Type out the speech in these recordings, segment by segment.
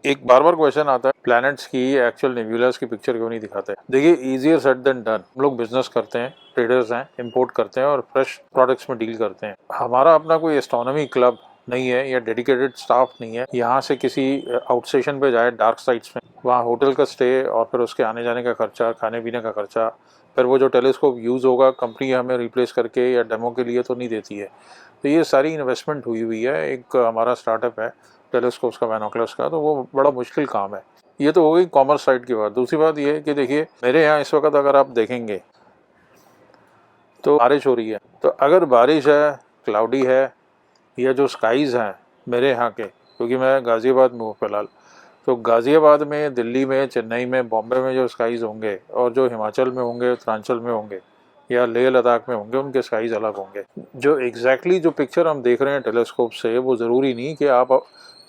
एक बार बार क्वेश्चन आता है प्लैनेट्स की एक्चुअल नेबुलास की पिक्चर क्यों नहीं दिखाते। देखिए इजियर सेड देन डन। हम लोग बिजनेस करते हैं, ट्रेडर्स हैं, इंपोर्ट करते हैं और फ्रेश प्रोडक्ट्स में डील करते हैं। हमारा अपना कोई एस्ट्रोनॉमी क्लब नहीं है या डेडिकेटेड स्टाफ नहीं है यहाँ से किसी आउटस्टेशन पे जाए डार्क साइट्स में, वहाँ होटल का स्टे और फिर उसके आने जाने का खर्चा, खाने पीने का खर्चा, फिर वो जो टेलीस्कोप यूज़ होगा कंपनी हमें रिप्लेस करके या डेमो के लिए तो नहीं देती है। तो ये सारी इन्वेस्टमेंट हुई है। एक हमारा स्टार्टअप है टेलीस्कोप्स का, बाइनोकुलर्स का, तो वो बड़ा मुश्किल काम है। ये तो हो गई कॉमर्स साइड की बात। दूसरी बात ये है कि देखिए मेरे यहाँ इस वक्त अगर आप देखेंगे तो बारिश हो रही है। तो अगर बारिश है, क्लाउडी है, या जो स्काईज़ हैं मेरे यहाँ के, क्योंकि मैं गाज़ियाबाद में हूँ फ़िलहाल, तो गाज़ियाबाद में, दिल्ली में, चेन्नई में, बॉम्बे में जो स्काईज़ होंगे और जो हिमाचल में होंगे, उत्तरांचल में होंगे या लेह लद्दाख में होंगे, उनके स्काईज़ अलग होंगे। जो एग्जैक्टली जो पिक्चर हम देख रहे हैं टेलीस्कोप से, वो ज़रूरी नहीं कि आप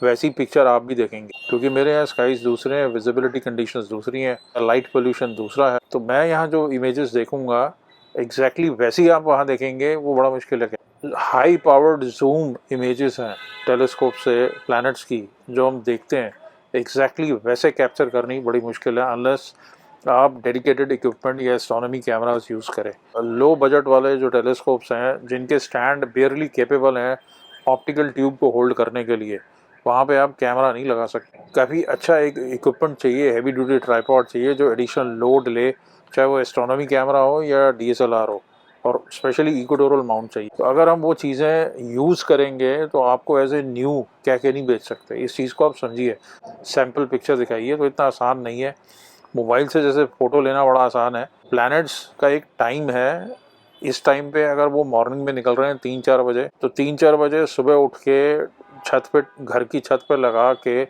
वैसी पिक्चर आप भी देखेंगे, क्योंकि मेरे यहाँ स्काईज़ दूसरे हैं, विजिबिलिटी कंडीशंस दूसरी हैं, लाइट पोल्यूशन दूसरा है। तो मैं यहाँ जो इमेजेस देखूंगा एग्जैक्टली वैसी आप वहाँ देखेंगे वो बड़ा मुश्किल है। हाई पावर्ड जूम इमेजेस हैं टेलीस्कोप से प्लैनेट्स की, जो हम देखते हैं एग्जैक्टली वैसे कैप्चर करनी बड़ी मुश्किल है अनलेस आप डेडिकेटेड इक्विपमेंट या एस्ट्रोनॉमी कैमरास यूज़ करें। लो बजट वाले जो टेलीस्कोप्स हैं जिनके स्टैंड बेयरली केपेबल हैं ऑप्टिकल ट्यूब को होल्ड करने के लिए, वहाँ पे आप कैमरा नहीं लगा सकते। काफ़ी अच्छा एक इक्विपमेंट चाहिए, हैवी ड्यूटी ट्राइपॉड चाहिए जो एडिशनल लोड ले, चाहे वो एस्ट्रोनॉमी कैमरा हो या DSLR हो, और स्पेशली इक्वेटोरियल माउंट चाहिए। तो अगर हम वो चीज़ें यूज़ करेंगे तो आपको एज ए न्यू कह के नहीं बेच सकते। इस चीज़ को आप समझिए। सैम्पल पिक्चर दिखाइए तो इतना आसान नहीं है। मोबाइल से जैसे फ़ोटो लेना बड़ा आसान है, प्लैनेट्स का एक टाइम है। इस टाइम पे अगर वो मॉर्निंग में निकल रहे हैं 3-4 बजे, तो 3-4 बजे सुबह उठ के छत पे, घर की छत पे लगा के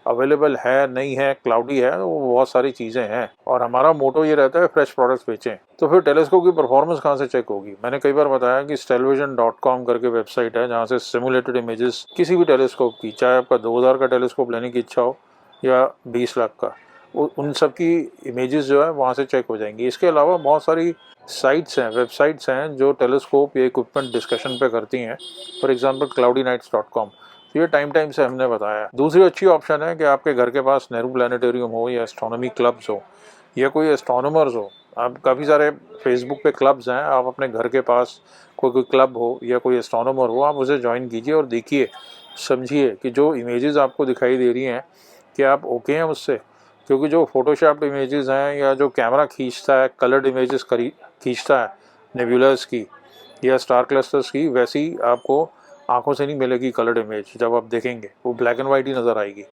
अवेलेबल है नहीं है, क्लाउडी है, तो वो बहुत सारी चीज़ें हैं। और हमारा मोटो ये रहता है फ्रेश प्रोडक्ट्स बेचें। तो फिर टेलीस्कोप की परफॉर्मेंस कहाँ से चेक होगी? मैंने कई बार बताया कि stellvision.com करके वेबसाइट है जहाँ से सिमुलेटेड इमेजेस किसी भी टेलीस्कोप की, चाहे आपका 2000 का टेलीस्कोप लेने की इच्छा हो या 20 लाख का, उन सब की इमेजेस जो है वहाँ से चेक हो जाएंगी। इसके अलावा बहुत सारी साइट्स हैं, वेबसाइट्स हैं जो टेलीस्कोप या इक्विपमेंट डिस्कशन पे करती हैं। For example cloudinights.com। तो ये टाइम से हमने बताया। दूसरी अच्छी ऑप्शन है कि आपके घर के पास नेहरू प्लानिटेरियम हो या एस्ट्रोनॉमी क्लब्स हो या कोई एस्ट्रोनॉमर्स हो। आप काफ़ी सारे फेसबुक पे क्लब्स हैं, आप अपने घर के पास कोई क्लब हो या कोई एस्ट्रोनॉमर हो, आप उसे ज्वाइन कीजिए और देखिए, समझिए कि जो इमेजेस आपको दिखाई दे रही हैं कि आप ओके हैं उससे। क्योंकि जो फोटोशॉप्ड इमेजेस हैं या जो कैमरा खींचता है, कलर्ड इमेजेस खींचता है नेबुलास की या स्टार क्लस्टर्स की, वैसी आपको आंखों से नहीं मिलेगी कलर्ड इमेज। जब आप देखेंगे वो ब्लैक एंड वाइट ही नज़र आएगी।